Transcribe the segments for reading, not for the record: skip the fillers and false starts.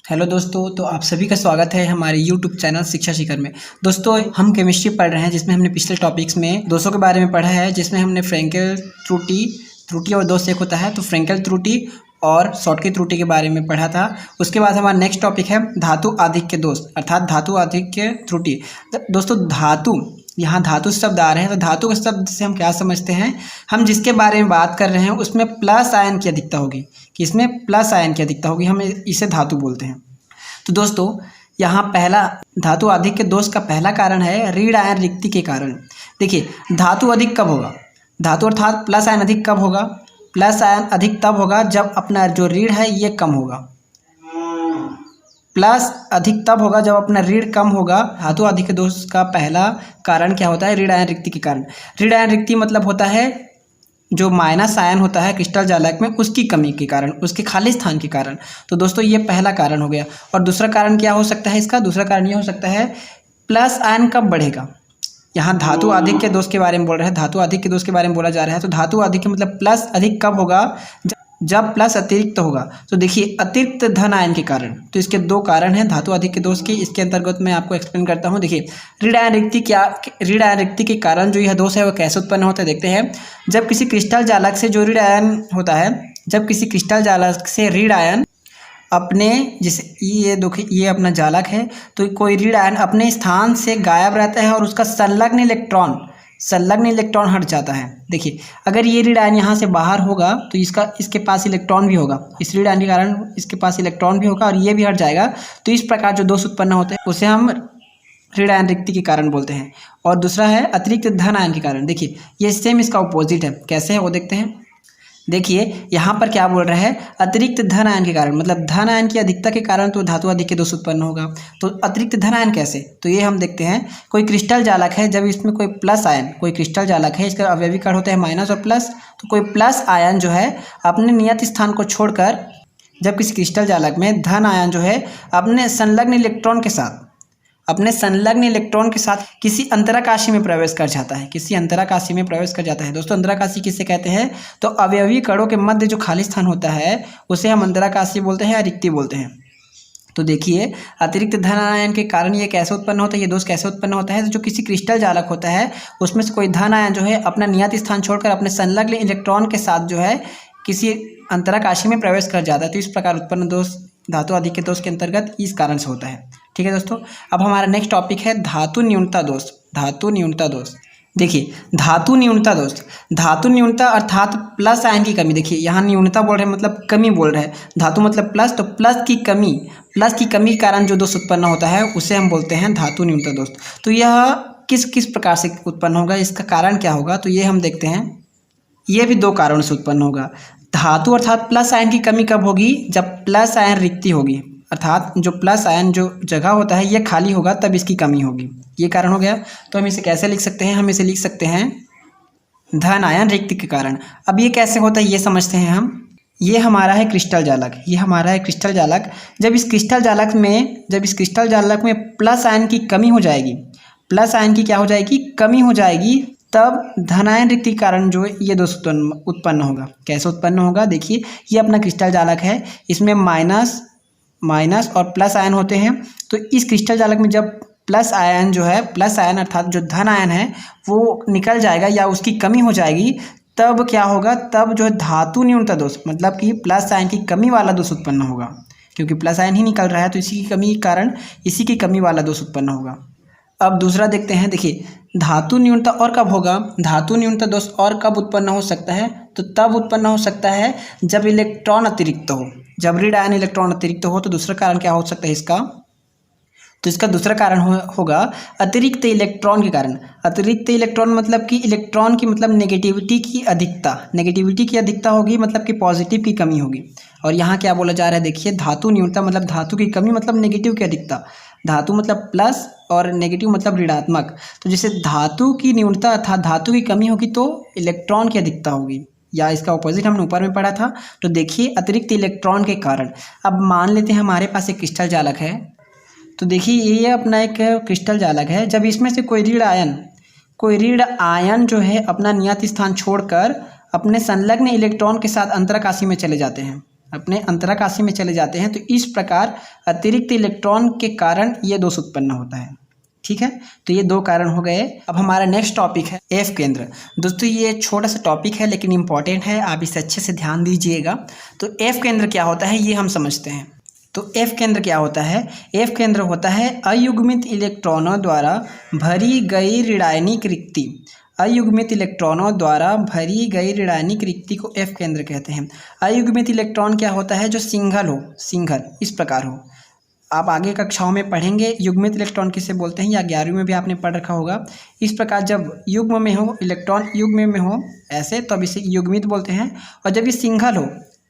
Hello दोस्तों, तो आप सभी का स्वागत है हमारे यूट्यूब चैनल शिक्षा शिखर में। दोस्तों, हम केमिस्ट्री पढ़ रहे हैं जिसमें हमने पिछले टॉपिक्स में दोषों के बारे में पढ़ा है, जिसमें हमने फ्रैंकेल त्रुटि और दोष एक होता है, तो फ्रैंकेल त्रुटि और शॉर्टकी त्रुटि के बारे में पढ़ा था। उसके बाद हमारा नेक्स्ट टॉपिक है धातु आधिक्य दोष अर्थात धातु आधिक्य त्रुटि। दोस्तों, धातु, यहाँ धातु शब्द आ रहे हैं, तो धातु के शब्द से हम क्या समझते हैं, हम जिसके बारे में बात कर रहे हैं उसमें प्लस आयन की अधिकता होगी, कि इसमें प्लस आयन की अधिकता होगी, हम इसे धातु बोलते हैं। तो दोस्तों, यहाँ पहला धातु आधिक्य दोष का पहला कारण है ऋण आयन रिक्ति के कारण। देखिए, धातु अधिक कब होगा, धातु अर्थात प्लस आयन अधिक कब होगा, प्लस आयन अधिक तब होगा जब अपना जो ऋण है ये कम होगा। प्लस अधिक तब होगा जब अपना ऋण कम होगा। धातु आधिक्य दोष का पहला कारण क्या होता है, ऋण आयन रिक्ति के कारण। ऋण आयन रिक्ति मतलब होता है जो माइनस आयन होता है क्रिस्टल जालक में, उसकी कमी के कारण, उसके खाली स्थान के कारण। तो दोस्तों, ये पहला कारण हो गया। और दूसरा कारण क्या हो सकता है इसका, दूसरा कारण ये हो सकता है प्लस आयन कब बढ़ेगा। यहाँ धातु आधिक्य दोष के बारे में बोल रहे हैं, धातु आधिक्य दोष के बारे में बोला जा रहा है। तो धातु आधिक्य मतलब प्लस अधिक कब होगा, जब प्लस अतिरिक्त होगा। तो देखिए, अतिरिक्त धन आयन के कारण। तो इसके दो कारण हैं धातु आधिक्य दोष के। इसके अंतर्गत मैं आपको एक्सप्लेन करता हूँ। देखिए, ऋण आयन रिक्ति के कारण जो यह दोष है वह कैसे उत्पन्न होता है, देखते हैं। जब किसी क्रिस्टल जालक से जो ऋण आयन होता है, जब किसी क्रिस्टल जालक से ऋण आयन अपने, जैसे ये देखिए ये अपना जालक है, तो कोई ऋण आयन अपने स्थान से गायब रहता है और उसका संलग्न इलेक्ट्रॉन हट जाता है। देखिए, अगर ये ऋण आयन यहाँ से बाहर होगा तो इसके पास इलेक्ट्रॉन भी होगा, इस ऋण आयन के कारण इसके पास इलेक्ट्रॉन भी होगा और ये भी हट जाएगा। तो इस प्रकार जो दोष उत्पन्न होते हैं उसे हम ऋण आयन रिक्ति के कारण बोलते हैं। और दूसरा है अतिरिक्त धन आयन के कारण। देखिए, ये सेम इसका अपोजिट है, कैसे है वो देखते हैं। देखिए, यहाँ पर क्या बोल रहे हैं, अतिरिक्त धन आयन के कारण, मतलब धन आयन की अधिकता के कारण तो धातु आधिक्य दोष उत्पन्न होगा। तो अतिरिक्त धन आयन कैसे, तो ये हम देखते हैं। कोई क्रिस्टल जालक है, जब इसमें कोई प्लस आयन, कोई क्रिस्टल जालक है, इसका अवयवी कण होते हैं माइनस और प्लस। तो कोई प्लस आयन जो है अपने नियत स्थान को छोड़कर, जब किसी क्रिस्टल जालक में धन आयन जो है अपने संलग्न इलेक्ट्रॉन के साथ किसी अंतराकाशी में प्रवेश कर जाता है, दोस्तों, अंतराकाशी किसे कहते हैं, तो अवयवी कणों के मध्य जो खाली स्थान होता है उसे हम अंतराकाशी बोलते हैं या रिक्ति बोलते हैं। तो देखिए, अतिरिक्त धन आयन के कारण ये कैसे उत्पन्न होता है, ये दोष कैसे उत्पन्न होता है। तो जो किसी क्रिस्टल जालक होता है उसमें से कोई धन आयन जो है अपना नियत स्थान छोड़कर अपने संलग्न इलेक्ट्रॉन के साथ जो है किसी अंतराकाशी में प्रवेश कर जाता है। तो इस प्रकार उत्पन्न दोष धातु आधिक्य दोष के अंतर्गत इस कारण से होता है। ठीक है दोस्तों, अब हमारा नेक्स्ट टॉपिक है धातु न्यूनता दोष। देखिए, धातु न्यूनता अर्थात प्लस आयन की कमी। देखिए, यहाँ न्यूनता बोल रहे हैं मतलब कमी बोल रहे हैं, धातु मतलब प्लस, तो प्लस की कमी के कारण जो दोष उत्पन्न होता है उसे हम बोलते हैं धातु न्यूनता दोष। तो यह किस प्रकार से उत्पन्न होगा, इसका कारण क्या होगा, तो ये हम देखते हैं। ये भी दो कारणों से उत्पन्न होगा। धातु अर्थात प्लस आयन की कमी कब होगी, जब प्लस आयन रिक्ति होगी, अर्थात जो प्लस आयन जो जगह होता है ये खाली होगा, तब इसकी कमी होगी। ये कारण हो गया। तो हम इसे कैसे लिख सकते हैं, हम इसे लिख सकते हैं धन आयन रिक्ति के कारण। अब ये कैसे होता है ये समझते हैं हम। ये हमारा है क्रिस्टल जालक, जब इस क्रिस्टल जालक में प्लस आयन की कमी हो जाएगी, प्लस आयन की क्या हो जाएगी, कमी हो जाएगी, तब धनायन रिक्ति कारण जो ये दोष उत्पन्न होगा। कैसे उत्पन्न होगा, देखिए, ये अपना क्रिस्टल जालक है, इसमें माइनस और प्लस आयन होते हैं। तो इस क्रिस्टल जालक में जब प्लस आयन अर्थात जो धन आयन है वो निकल जाएगा या उसकी कमी हो जाएगी, तब क्या होगा, तब जो है धातु न्यूनता दोष, मतलब कि प्लस आयन की कमी वाला दोष उत्पन्न होगा। क्योंकि प्लस आयन ही निकल रहा है तो इसी की कमी वाला दोष उत्पन्न होगा। अब दूसरा देखते हैं। देखिए, धातु न्यूनता और कब होगा, धातु न्यूनता दोष और कब उत्पन्न हो सकता है, तो तब उत्पन्न हो सकता है जब इलेक्ट्रॉन अतिरिक्त हो, जब ऋण आयन इलेक्ट्रॉन अतिरिक्त हो। तो दूसरा कारण क्या हो सकता है इसका, तो इसका दूसरा कारण होगा अतिरिक्त इलेक्ट्रॉन के कारण। अतिरिक्त इलेक्ट्रॉन मतलब कि इलेक्ट्रॉन की मतलब नेगेटिविटी की अधिकता होगी, मतलब कि पॉजिटिव की कमी होगी। और यहाँ क्या बोला जा रहा है, देखिए, धातु न्यूनता मतलब धातु की कमी मतलब नेगेटिव की अधिकता, धातु मतलब प्लस और नेगेटिव मतलब ऋणात्मक। तो जैसे धातु की न्यूनता अर्थात धातु की कमी होगी तो इलेक्ट्रॉन की अधिकता होगी, या इसका ऑपोजिट हमने ऊपर में पढ़ा था। तो देखिए, अतिरिक्त इलेक्ट्रॉन के कारण। अब मान लेते हैं हमारे पास एक क्रिस्टल जालक है, तो देखिए ये अपना एक क्रिस्टल जालक है। जब इसमें से कोई ऋण आयन जो है अपना नियत स्थान छोड़कर अपने संलग्न इलेक्ट्रॉन के साथ अंतराकाशी में चले जाते हैं, अपने अंतराकाशी में चले जाते हैं। तो इस प्रकार अतिरिक्त इलेक्ट्रॉन के कारण ये दोष उत्पन्न होता है। ठीक है, तो ये दो कारण हो गए। अब हमारा नेक्स्ट टॉपिक है एफ केंद्र। दोस्तों ये छोटा सा टॉपिक है लेकिन इम्पॉर्टेंट है, आप इसे अच्छे से ध्यान दीजिएगा। तो एफ केंद्र क्या होता है ये हम समझते हैं। तो एफ केंद्र क्या होता है? एफ केंद्र होता है अयुग्मित इलेक्ट्रॉनों द्वारा भरी गई ऋणायनिक रिक्ति। अयुग्मित इलेक्ट्रॉनों द्वारा भरी गई ऋणायनिक रिक्ति को एफ केंद्र कहते हैं। अयुग्मित इलेक्ट्रॉन क्या होता है? जो सिंगल हो, सिंगल इस प्रकार हो। आप आगे कक्षाओं में पढ़ेंगे युग्मित इलेक्ट्रॉन किसे बोलते हैं, या 11वीं में भी आपने पढ़ रखा होगा। इस प्रकार जब युग्म में हो, इलेक्ट्रॉन युग्म में हो ऐसे, तब इसे युग्मित बोलते हैं। और जब ये सिंगल हो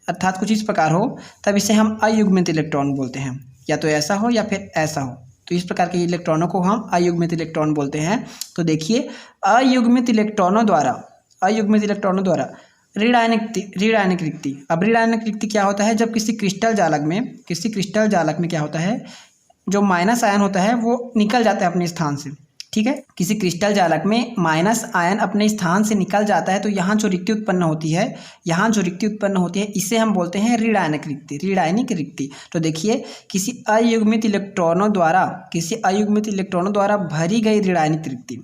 अर्थात कुछ इस प्रकार हो, तब इसे हम अयुग्मित इलेक्ट्रॉन बोलते हैं। या तो ऐसा हो या फिर ऐसा हो, तो इस प्रकार के इलेक्ट्रॉनों को हम अयुग्मित इलेक्ट्रॉन बोलते हैं। तो देखिए अयुग्मित इलेक्ट्रॉनों द्वारा ऋणायनिक रिक्ति। अब ऋणायनिक रिक्ति क्या होता है? जब किसी क्रिस्टल जालक में क्या होता है, जो माइनस आयन होता है वो निकल जाता है अपने स्थान से। ठीक है, किसी क्रिस्टल जालक में माइनस आयन अपने स्थान से निकल जाता है, तो यहाँ जो रिक्ति उत्पन्न होती है इसे हम बोलते हैं ऋणायनिक रिक्ति। तो देखिए किसी अयुग्मित इलेक्ट्रॉनों द्वारा भरी गई ऋणायनिक रिक्ति,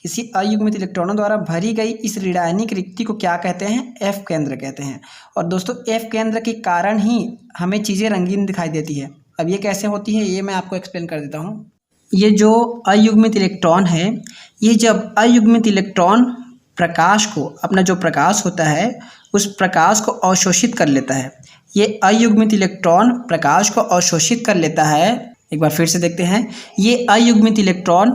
किसी अयुग्मित इलेक्ट्रॉनों द्वारा भरी गई इस ऋणायनिक रिक्ति को क्या कहते हैं? एफ केंद्र कहते हैं। और दोस्तों एफ केंद्र के कारण ही हमें चीज़ें रंगीन दिखाई देती है। अब ये कैसे होती है ये मैं आपको एक्सप्लेन कर देता हूँ। ये जो अयुग्मित इलेक्ट्रॉन है, ये जब अयुग्मित इलेक्ट्रॉन प्रकाश को, अपना जो प्रकाश होता है उस प्रकाश को अवशोषित कर लेता है। ये अयुग्मित इलेक्ट्रॉन प्रकाश को अवशोषित कर लेता है। एक बार फिर से देखते हैं, ये अयुग्मित इलेक्ट्रॉन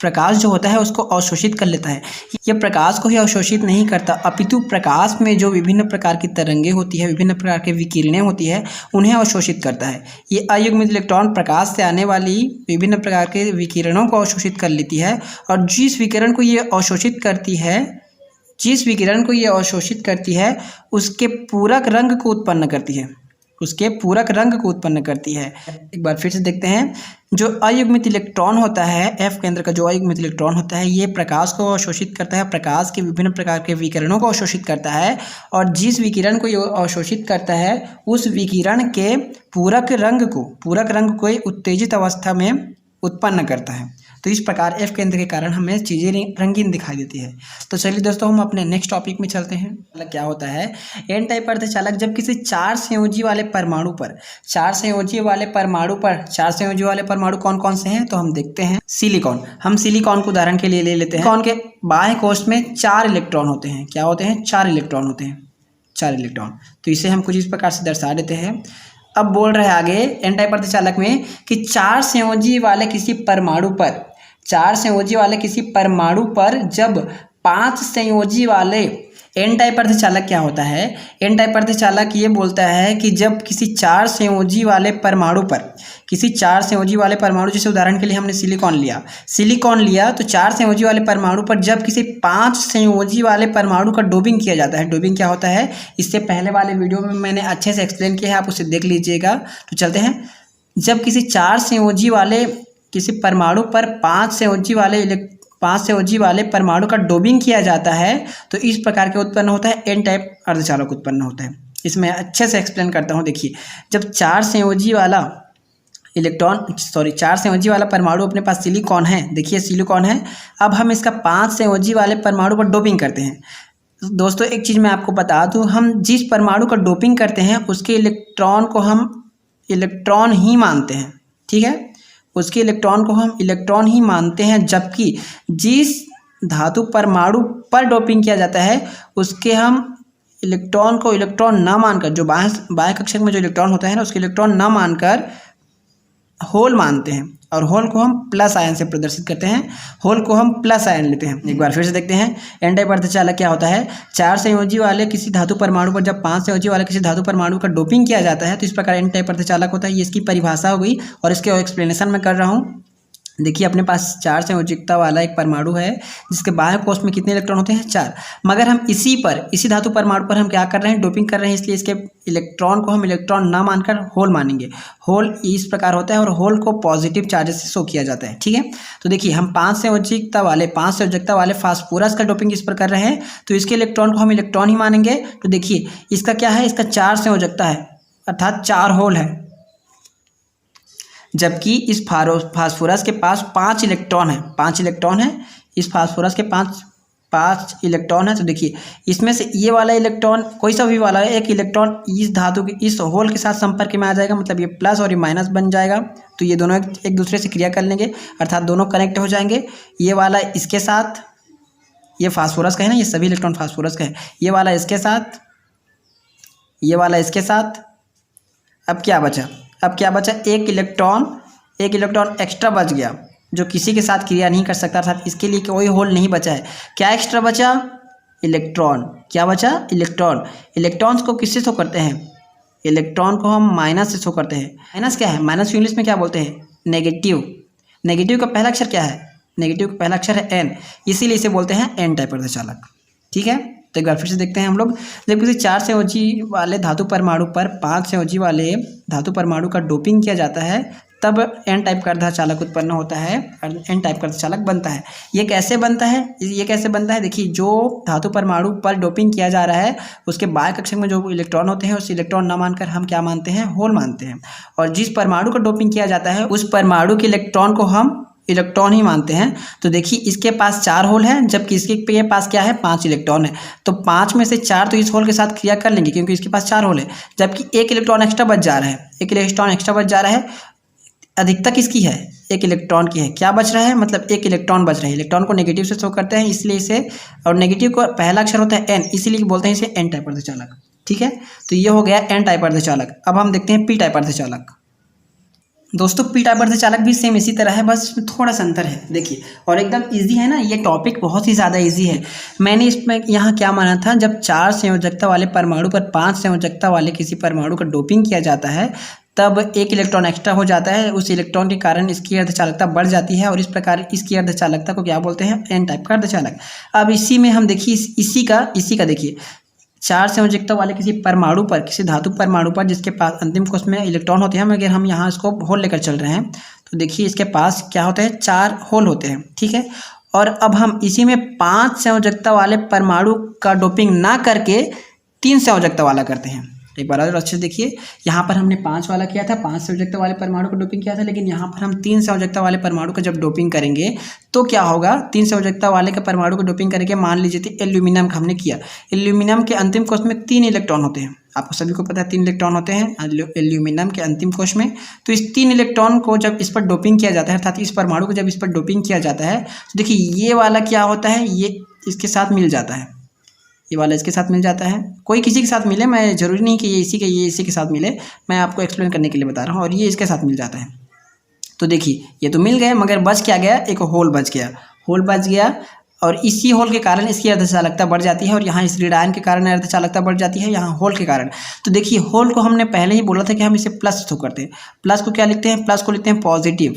प्रकाश जो होता है उसको अवशोषित कर लेता है। ये प्रकाश को ही अवशोषित नहीं करता, अपितु प्रकाश में जो विभिन्न प्रकार की तरंगें होती है, विभिन्न प्रकार की विकिरणें होती है, उन्हें अवशोषित करता है। ये अयुग्मित इलेक्ट्रॉन प्रकाश से आने वाली विभिन्न प्रकार के विकिरणों को अवशोषित कर लेती है। और जिस विकिरण को ये अवशोषित करती है उसके पूरक रंग को उत्पन्न करती है। एक बार फिर से देखते हैं, जो अयुग्मित इलेक्ट्रॉन होता है, एफ केंद्र का जो अयुग्मित इलेक्ट्रॉन होता है, ये प्रकाश को अवशोषित करता है, प्रकाश के विभिन्न प्रकार के विकिरणों को अवशोषित करता है। और जिस विकिरण को ये अवशोषित करता है उस विकिरण के पूरक रंग को उत्तेजित अवस्था में उत्पन्न करता है। तो इस प्रकार एफ केंद्र के कारण हमें चीज़ें रंगीन दिखाई देती है। तो चलिए दोस्तों हम अपने नेक्स्ट टॉपिक में चलते हैं। मतलब क्या होता है एन टाइप अर्धचालक? जब किसी चार संयोजी वाले परमाणु कौन कौन से हैं तो हम देखते हैं। सिलिकॉन, हम सिलिकॉन को उदाहरण के लिए ले लेते हैं। सिलिकॉन के बाह्य कोष्ठ में 4 इलेक्ट्रॉन होते हैं। क्या होते हैं? 4 इलेक्ट्रॉन होते हैं, 4 इलेक्ट्रॉन। तो इसे हम कुछ इस प्रकार से दर्शा देते हैं। अब बोल रहे हैं आगे एन टाइप अर्धचालक में कि 4 संयोजी वाले किसी परमाणु पर जब 5 संयोजी वाले, एन टाइप अर्धचालक क्या होता है? एन टाइप अर्धचालक ये बोलता है कि जब किसी 4 संयोजी वाले परमाणु, जैसे उदाहरण के लिए हमने सिलिकॉन लिया, तो 4 संयोजी वाले परमाणु पर जब किसी 5 संयोजी वाले परमाणु का डोपिंग किया जाता है। डोपिंग क्या होता है इससे पहले वाले वीडियो में मैंने अच्छे से एक्सप्लेन किया है, आप उसे देख लीजिएगा। तो चलते हैं, जब किसी 4 संयोजी वाले किसी परमाणु पर 5 संयोजी वाले परमाणु का डोपिंग किया जाता है तो इस प्रकार के उत्पन्न होता है एन टाइप अर्धचालक उत्पन्न होता है। इसमें अच्छे से एक्सप्लेन करता हूँ। देखिए, जब 4 संयोजी वाला परमाणु अपने पास सिलिकॉन है, देखिए सिलिकॉन है, अब हम इसका 5 संयोजी वाले परमाणु पर डोपिंग करते हैं। दोस्तों एक चीज़ मैं आपको बता दूँ, हम जिस परमाणु का डोपिंग करते हैं उसके इलेक्ट्रॉन को हम इलेक्ट्रॉन ही मानते हैं। ठीक है, उसके इलेक्ट्रॉन को हम इलेक्ट्रॉन ही मानते हैं, जबकि जिस धातु परमाणु पर डोपिंग किया जाता है उसके हम इलेक्ट्रॉन को इलेक्ट्रॉन ना मानकर, जो बाह्य कक्षक में जो इलेक्ट्रॉन होता है ना उसके इलेक्ट्रॉन ना मानकर होल मानते हैं, और होल को हम प्लस आयन से प्रदर्शित करते हैं, होल को हम प्लस आयन लेते हैं। एक बार फिर से देखते हैं, एन टाइप अर्धचालक क्या होता है? 4 संयोजी वाले किसी धातु परमाणु पर जब 5 संयोजी वाले किसी धातु परमाणु का डोपिंग किया जाता है तो इस प्रकार एन टाइप अर्धचालक होता है। ये इसकी परिभाषा हो गई और इसके एक्सप्लेनेशन मैं कर रहा हूँ। देखिए अपने पास 4 संयोजकता वाला एक परमाणु है जिसके बाह्य कोश में कितने इलेक्ट्रॉन होते हैं 4। मगर हम इसी धातु परमाणु पर हम क्या कर रहे हैं, डोपिंग कर रहे हैं, इसलिए इसके इलेक्ट्रॉन को हम इलेक्ट्रॉन ना मानकर होल मानेंगे। होल इस प्रकार होता है और होल को पॉजिटिव चार्जेस से शो किया जाता है। ठीक है, तो देखिए हम 5 संयोजकता वाले फास्फोरस का डोपिंग इस पर कर रहे हैं, तो इसके इलेक्ट्रॉन को हम इलेक्ट्रॉन ही मानेंगे। तो देखिए इसका क्या है, इसका 4 संयोजकता है अर्थात 4 होल है, जबकि इस फास्फोरस के पास 5 इलेक्ट्रॉन है। 5 इलेक्ट्रॉन है इस फास्फोरस के 5 इलेक्ट्रॉन है। तो देखिए इसमें से ये वाला इलेक्ट्रॉन कोई सा भी वाला है, एक इलेक्ट्रॉन इस धातु के इस होल के साथ संपर्क में आ जाएगा, मतलब ये प्लस और ये माइनस बन जाएगा। तो ये दोनों एक दूसरे से क्रिया कर लेंगे अर्थात दोनों कनेक्ट हो जाएंगे। ये वाला इसके साथ, ये फास्फोरस का है ना, ये सभी इलेक्ट्रॉन फास्फोरस का है, ये वाला इसके साथ, ये वाला इसके साथ। अब क्या बचा, एक इलेक्ट्रॉन एक्स्ट्रा बच गया जो किसी के साथ क्रिया नहीं कर सकता, अर्थात इसके लिए कोई होल नहीं बचा है। क्या एक्स्ट्रा बचा, इलेक्ट्रॉन। क्या बचा, इलेक्ट्रॉन। इलेक्ट्रॉन्स को किससे शो करते हैं, इलेक्ट्रॉन को हम माइनस से शो करते हैं। माइनस क्या है, माइनस को इंग्लिश में क्या बोलते हैं, नेगेटिव। नेगेटिव का पहला अक्षर क्या है, नेगेटिव का पहला अक्षर है एन, इसीलिए इसे बोलते हैं एन टाइप अर्धचालक। ठीक है, तो एक बार फिर से देखते हैं हम लोग। जब किसी 4 संयोजी वाले धातु परमाणु पर 5 संयोजी वाले धातु परमाणु का डोपिंग किया जाता है, तब एन टाइप का अर्धचालक उत्पन्न होता है और एन टाइप का अर्धचालक बनता है। ये कैसे बनता है, देखिए जो धातु परमाणु पर डोपिंग किया जा रहा है उसके बाह्य कक्षक में जो इलेक्ट्रॉन होते हैं उस इलेक्ट्रॉन न मानकर हम क्या मानते हैं, होल मानते हैं। और जिस परमाणु का डोपिंग किया जाता है उस परमाणु के इलेक्ट्रॉन को हम इलेक्ट्रॉन ही मानते हैं। तो देखिए इसके पास 4 होल हैं, जबकि इसके पास क्या है, 5 इलेक्ट्रॉन है। तो 5 में से 4 तो इस होल के साथ क्रिया कर लेंगे क्योंकि इसके पास 4 होल है, जबकि एक इलेक्ट्रॉन एक्स्ट्रा बच जा रहा है। अधिकता किसकी है, एक इलेक्ट्रॉन की है। क्या बच रहा है, मतलब एक इलेक्ट्रॉन बच रहा है। इलेक्ट्रॉन को नेगेटिव से शो करते हैं इसलिए इसे, और नेगेटिव को पहला अक्षर होता है एन, इसीलिए बोलते हैं इसे एन टाइप अर्धचालक। ठीक है, तो ये हो गया एन टाइप अर्धचालक। अब हम देखते हैं पी टाइप अर्धचालक। दोस्तों पी टाइप अर्धचालक भी सेम इसी तरह है, बस थोड़ा सा अंतर है। देखिए और एकदम इजी है ना, ये टॉपिक बहुत ही ज़्यादा इजी है। मैंने इसमें यहाँ क्या माना था, जब 4 संयोजकता वाले परमाणु पर 5 संयोजकता वाले किसी परमाणु का डोपिंग किया जाता है तब एक इलेक्ट्रॉन एक्स्ट्रा हो जाता है, उस इलेक्ट्रॉन के कारण इसकी अर्धचालकता बढ़ जाती है और इस प्रकार इसकी अर्धचालकता को क्या बोलते हैं, एन टाइप का अर्धचालक। अब इसी में हम देखिए इसी का देखिए 4 संयोजकता वाले किसी परमाणु पर, किसी धातु परमाणु पर जिसके पास अंतिम कोश में इलेक्ट्रॉन होते हैं, मगर हम यहाँ इसको होल लेकर चल रहे हैं, तो देखिए इसके पास क्या होते हैं, 4 होल होते हैं। ठीक है, और अब हम इसी में 5 संयोजकता वाले परमाणु का डोपिंग ना करके 3 संयोजकता वाला करते हैं। एक बार और अच्छे से देखिए, यहाँ पर हमने 5 वाला किया था, 5 संयोजकता वाले परमाणु को डोपिंग किया था, लेकिन यहाँ पर हम 3 संयोजकता वाले परमाणु को जब डोपिंग करेंगे तो क्या होगा, 3 संयोजकता वाले के परमाणु को डोपिंग करके मान लीजिए कि एल्यूमिनियम का हमने किया। एल्यूमिनियम के अंतिम कोश में 3 इलेक्ट्रॉन होते हैं, आपको सभी को पता है 3 इलेक्ट्रॉन होते हैं एल्यूमिनियम के अंतिम कोश में। तो इस 3 इलेक्ट्रॉन को जब इस पर डोपिंग किया जाता है, अर्थात इस परमाणु को जब इस पर डोपिंग किया जाता है, तो देखिए ये वाला क्या होता है, ये इसके साथ मिल जाता है, ये वाला इसके साथ मिल जाता है। कोई किसी के साथ मिले, मैं ज़रूरी नहीं कि ये इसी के साथ मिले, मैं आपको एक्सप्लेन करने के लिए बता रहा हूँ। और ये इसके साथ मिल जाता है। तो देखिए ये तो मिल गए, मगर बच क्या गया, एक होल बच गया और इसी होल के कारण इसकी अर्धचालकता बढ़ जाती है और यहाँ इस ऋणायन के कारण अर्धचालकता बढ़ जाती है, यहाँ होल के कारण। तो देखिए होल को हमने पहले ही बोला था कि हम इसे प्लस शो करते हैं। प्लस को क्या लिखते हैं, प्लस को लिखते हैं पॉजिटिव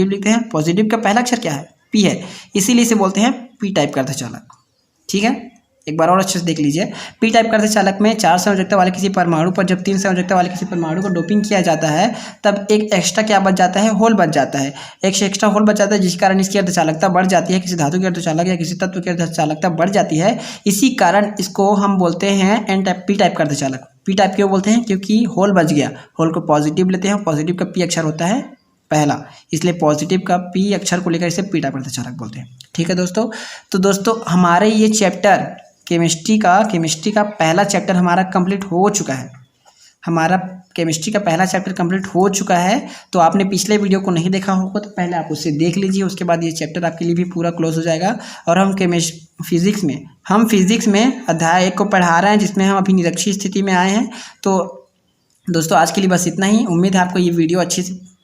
लिखते हैं। पॉजिटिव का पहला अक्षर क्या है, पी है, इसीलिए इसे बोलते हैं पी टाइप का अर्धचालक। ठीक है, एक बार और अच्छे से देख लीजिए। पी टाइप का अर्धचालक में 4 संयोजकता वाले किसी परमाणु पर जब 3 संयोजकता वाले किसी परमाणु को डोपिंग किया जाता है तब एक एक्स्ट्रा क्या बच जाता है, होल बच जाता है। एक एक्स्ट्रा होल बच जाता है जिस कारण इसकी अर्धचालकता बढ़ जाती है, किसी धातु की अर्धचालक या किसी तत्व की अर्धचालकता बढ़ जाती है। इसी कारण इसको हम बोलते हैं एन टाइप, पी टाइप का अर्धचालक। पी टाइप क्यों बोलते हैं, क्योंकि होल बच गया। होल को पॉजिटिव लेते हैं, पॉजिटिव का पी अक्षर होता है पहला, इसलिए पॉजिटिव का पी अक्षर को लेकर इसे पी टाइप अर्धचालक बोलते हैं। ठीक है दोस्तों, तो दोस्तों हमारे ये चैप्टर केमिस्ट्री का पहला चैप्टर हमारा कंप्लीट हो चुका है। हमारा केमिस्ट्री का पहला चैप्टर कंप्लीट हो चुका है। तो आपने पिछले वीडियो को नहीं देखा होगा तो पहले आप उसे देख लीजिए, उसके बाद ये चैप्टर आपके लिए भी पूरा क्लोज हो जाएगा। और हम फिजिक्स में अध्याय 1 को पढ़ा रहे हैं, जिसमें हम अभी निरक्षीय स्थिति में आए हैं। तो दोस्तों आज के लिए बस इतना ही। उम्मीद है आपको ये वीडियो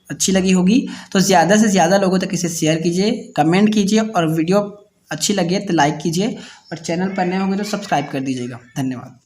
अच्छी लगी होगी। तो ज़्यादा से ज़्यादा लोगों तक इसे शेयर कीजिए, कमेंट कीजिए और वीडियो अच्छी लगे तो लाइक कीजिए और चैनल पर नए होंगे तो सब्सक्राइब कर दीजिएगा। धन्यवाद।